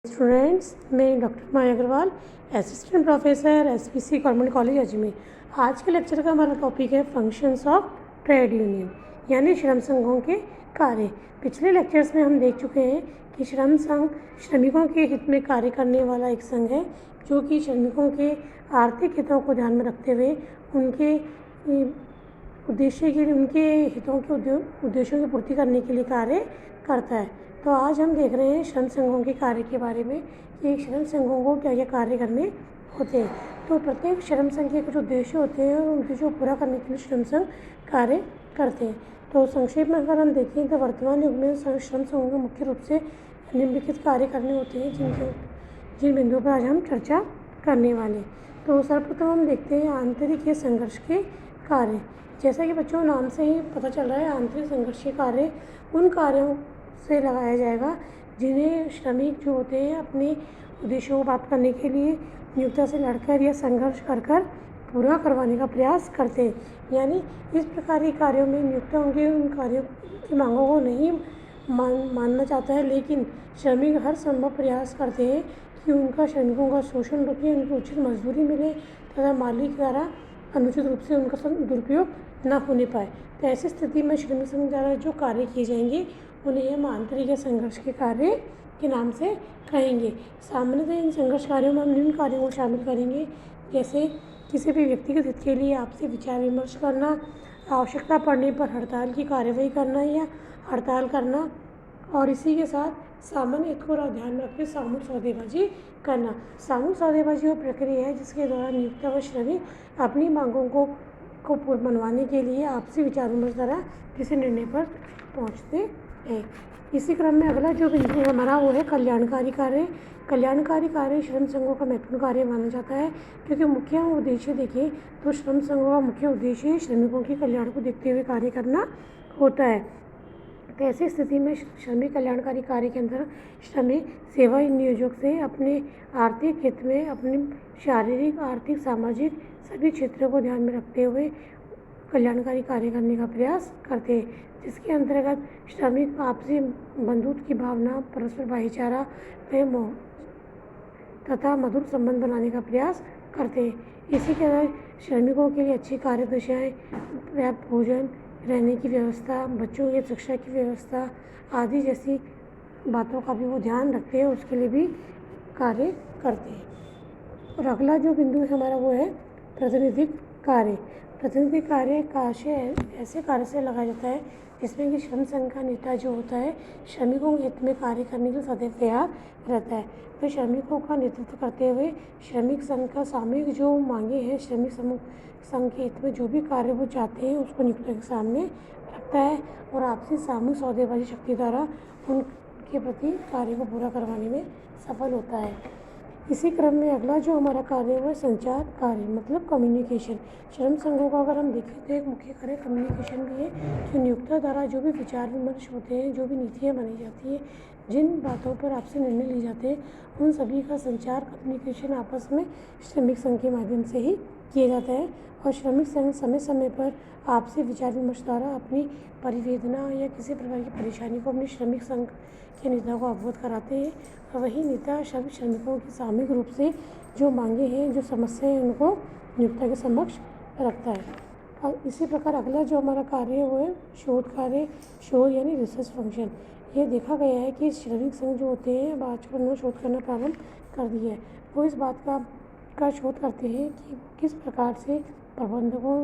Students, मैं doctor Maya Agarwal, assistant professor SPC government college Ajmer. आज के लेक्चर का हमारा टॉपिक है फंक्शंस ऑफ ट्रेड यूनियन, यानी श्रम संघों के कार्य। पिछले लेक्चर्स में हम देख चुके हैं कि श्रम संघ श्रमिकों के हित में कार्य करने वाला एक संघ है, जो कि श्रमिकों के आर्थिक हितों को ध्यान में रखते हुए उनके उद्देश्य के लिए, उनके हितों के उद्देश्यों की पूर्ति करने के लिए कार्य करता है। तो आज हम देख रहे हैं श्रम संघों के कार्य के बारे में कि श्रम संघों को क्या क्या कार्य करने होते हैं। तो प्रत्येक श्रम संघ के कुछ उद्देश्य होते हैं और उन उद्देश्यों को पूरा करने के लिए श्रम संघ कार्य करते हैं। तो संक्षेप में अगर हम देखें तो वर्तमान युग में श्रम संघों को मुख्य रूप से निम्नलिखित कार्य करने होते हैं, जिन बिंदुओं पर आज हम चर्चा करने वाले। तो सर्वप्रथम हम देखते हैं आंतरिक या संघर्ष के कार्य। जैसा कि बच्चों नाम से ही पता चल रहा है, आंतरिक संघर्ष के कार्य उन कार्यों से लगाया जाएगा जिन्हें श्रमिक जो होते हैं अपने उद्देश्यों को प्राप्त करने के लिए नियोक्ता से लड़कर या संघर्ष कर पूरा करवाने का प्रयास करते हैं। यानी इस प्रकार के कार्यों में नियोक्ता उनके उन कार्यों की मांगों को नहीं मानना चाहता है, लेकिन श्रमिक हर संभव प्रयास करते हैं कि उनका श्रमिकों का शोषण रुके, उनको उचित मजदूरी मिले तथा मालिक द्वारा अनुचित रूप से उनका दुरुपयोग न होने पाए। तो ऐसी स्थिति में श्रमिक संघ द्वारा जो कार्य किए जाएंगे उन्हें हम आंतरिक या संघर्ष के कार्य के नाम से कहेंगे। सामान्यतः इन संघर्ष कार्यों में हम निम्न कार्यों को शामिल करेंगे, जैसे किसी भी व्यक्तिगत हित के लिए आपसी विचार विमर्श करना, आवश्यकता पड़ने पर हड़ताल की कार्रवाई करना या हड़ताल करना, और इसी के साथ सामान्य हित को ध्यान में रखते सामूहिक सौदेबाजी करना। सामूहिक सौदेबाजी वो प्रक्रिया है जिसके दौरान नियोक्ता व श्रमिक अपनी मांगों को मनवाने के लिए आपसी विचार विमर्श द्वारा किसी निर्णय पर पहुँचते हैं। इसी क्रम में अगला जो बिंदु हमारा वो है कल्याणकारी कार्य। कल्याणकारी कार्य श्रम संघों का महत्वपूर्ण कार्य माना जाता है, क्योंकि मुख्य उद्देश्य देखें तो श्रम संघों का मुख्य उद्देश्य श्रमिकों के कल्याण को देखते हुए कार्य करना होता है। तो ऐसी स्थिति में श्रमिक कल्याणकारी कार्य के अंदर श्रमिक सेवा नियोजक से अपने आर्थिक हित में अपने शारीरिक, आर्थिक, सामाजिक सभी क्षेत्रों को ध्यान में रखते हुए कल्याणकारी कार्य करने का प्रयास करते हैं, जिसके अंतर्गत श्रमिक आपसी बंधुत्व की भावना, परस्पर भाईचारा, प्रेम तथा मधुर संबंध बनाने का प्रयास करते हैं। इसी के अलावा श्रमिकों के लिए अच्छी कार्य दशाएँ, पर्याप्त भोजन, रहने की व्यवस्था, बच्चों की शिक्षा की व्यवस्था आदि जैसी बातों का भी वो ध्यान रखते हैं, उसके लिए भी कार्य करते हैं। और अगला जो बिंदु है हमारा वो है प्रतिनिधिक कार्य। प्रतिनिधिक कार्य का ऐसे कार्य से लगाया जाता है जिसमें कि श्रम संघ का नेता जो होता है श्रमिकों के हित में कार्य करने के लिए सदैव तैयार रहता है। तो श्रमिकों का नेतृत्व करते हुए श्रमिक संघ का सामूहिक जो मांगे हैं, श्रमिक समूह संघ के हित में जो भी कार्य वो चाहते हैं उसको नियोक्ता के सामने रखता है और आपसी सामूहिक सौदेबाजी शक्ति द्वारा उनके प्रति कार्य को पूरा करवाने में सफल होता है। इसी क्रम में अगला जो हमारा कार्य है वो संचार कार्य, मतलब कम्युनिकेशन। श्रम संघों का अगर हम देखें तो एक मुख्य कार्य कम्युनिकेशन भी है, जो नियोक्ता द्वारा जो भी विचार विमर्श होते हैं, जो भी नीतियाँ बनाई जाती हैं, जिन बातों पर आपसे निर्णय लिए जाते हैं, उन सभी का संचार कम्युनिकेशन आपस में श्रमिक संघ के माध्यम से ही किया जाता है। और श्रमिक संघ समय समय पर आपसे विचार विमर्श द्वारा अपनी परिवेदना या किसी प्रकार की परेशानी को अपने श्रमिक संघ के नेता को अवगत कराते हैं, और वही नेता श्रमिकों की सामूहिक रूप से जो मांगे हैं, जो समस्याएं हैं, उनको नियोक्ता के समक्ष रखता है। और इसी प्रकार अगला जो हमारा कार्य है वो है शोध कार्य। शोध यानी रिसर्च फंक्शन। ये देखा गया है कि श्रमिक संघ जो होते हैं अब आजकल उन्होंने शोध करना प्रारंभ कर दिया है। वो इस बात का शोध करते हैं कि किस प्रकार से प्रबंधकों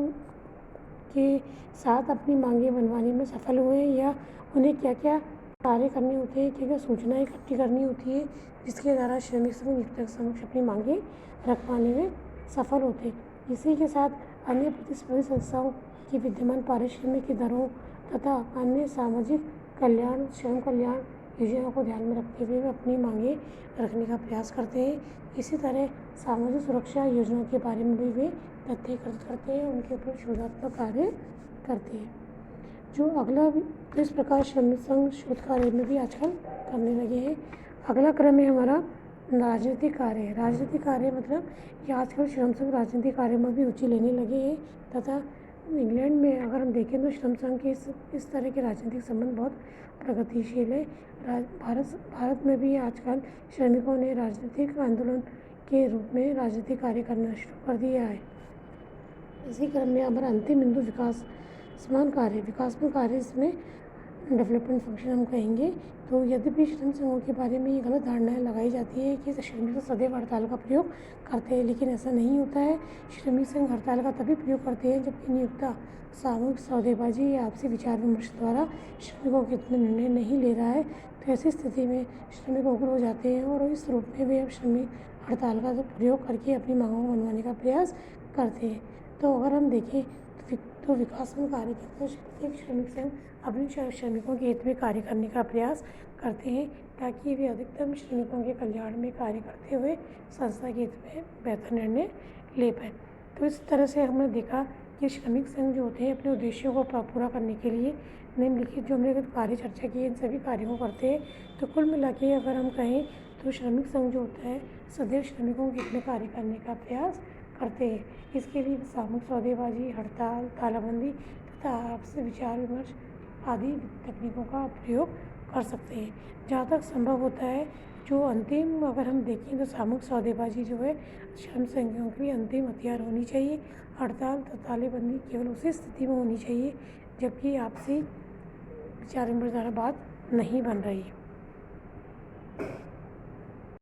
के साथ अपनी मांगे बनवाने में सफल हुए हैं, या उन्हें क्या क्या कार्य करने होते हैं, क्या क्या सूचनाएं इकट्ठी करनी होती है, जिसके द्वारा श्रमिक संघ नियोक्ता के समक्ष अपनी मांगे रख पाने में सफल होते हैं। इसी के साथ अन्य प्रतिस्पर्धी संस्थाओं की विद्यमान पारिश्रमिक की दरों तथा अन्य सामाजिक कल्याण, श्रम कल्याण योजनाओं को ध्यान में रखते हुए वे अपनी मांगे रखने का प्रयास करते हैं। इसी तरह सामाजिक सुरक्षा योजनाओं के बारे में भी वे तथ्य एकत्रित करते हैं, उनके ऊपर शोधात्मक कार्य करते हैं। जो अगला इस प्रकार श्रमिक संघ शोध कार्य में भी आजकल करने लगे हैं। अगला क्रम है हमारा राजनीतिक कार्य। राजनीतिक कार्य मतलब कि आजकल श्रम संघ राजनीतिक कार्य में भी रुचि लेने लगे हैं तथा इंग्लैंड में अगर हम देखें तो श्रम संघ के इस तरह के राजनीतिक संबंध बहुत प्रगतिशील है। भारत में भी आजकल श्रमिकों ने राजनीतिक आंदोलन के रूप में राजनीतिक कार्य करना शुरू कर दिया है। इसी क्रम में हमारा अंतिम बिंदु विकासमान कार्य इसमें डेवलपमेंट फंक्शन हम कहेंगे। तो यद्यपि श्रम संघों के बारे में ये गलत धारणाएं लगाई जाती है कि श्रमिक सदैव हड़ताल का प्रयोग करते हैं, लेकिन ऐसा नहीं होता है। श्रमिक संघ हड़ताल का तभी प्रयोग करते हैं जबकि नियोक्ता सामूहिक सौदेबाजी या आपसी विचार विमर्श द्वारा श्रमिकों के हित में निर्णय नहीं ले रहा है। तो ऐसी स्थिति में श्रमिक उग्र हो जाते हैं और इस रूप में वे अब श्रमिक हड़ताल का प्रयोग करके अपनी मांगों को मनवाने का प्रयास करते हैं। तो अगर हम देखें तो विकासमान कार्य के तो प्रत्येक श्रमिक संघ अपने श्रमिकों के हित में कार्य करने का प्रयास करते हैं ताकि वे अधिकतम श्रमिकों के कल्याण में कार्य करते हुए संस्था के हित में बेहतर निर्णय ले पाएँ। तो इस तरह से हमने देखा कि श्रमिक संघ जो होते हैं अपने उद्देश्यों को पूरा करने के लिए निम्नलिखित जो हमने कार्य चर्चा की इन सभी कार्यों को करते हैं। तो कुल मिला के अगर हम कहें तो श्रमिक संघ जो होता है सदैव श्रमिकों के हित में कार्य करने का प्रयास करते हैं। इसके लिए सामूहिक सौदेबाजी, हड़ताल, तालाबंदी तथा आपसी विचार विमर्श आदि तकनीकों का प्रयोग कर सकते हैं। जहाँ तक संभव होता है जो अंतिम अगर हम देखें तो सामूहिक सौदेबाजी जो है श्रम संघों के लिए अंतिम हथियार होनी चाहिए। हड़ताल तथा तालाबंदी केवल उसी स्थिति में होनी चाहिए जबकि आपसी विचार विमर्श द्वारा बात नहीं बन रही है।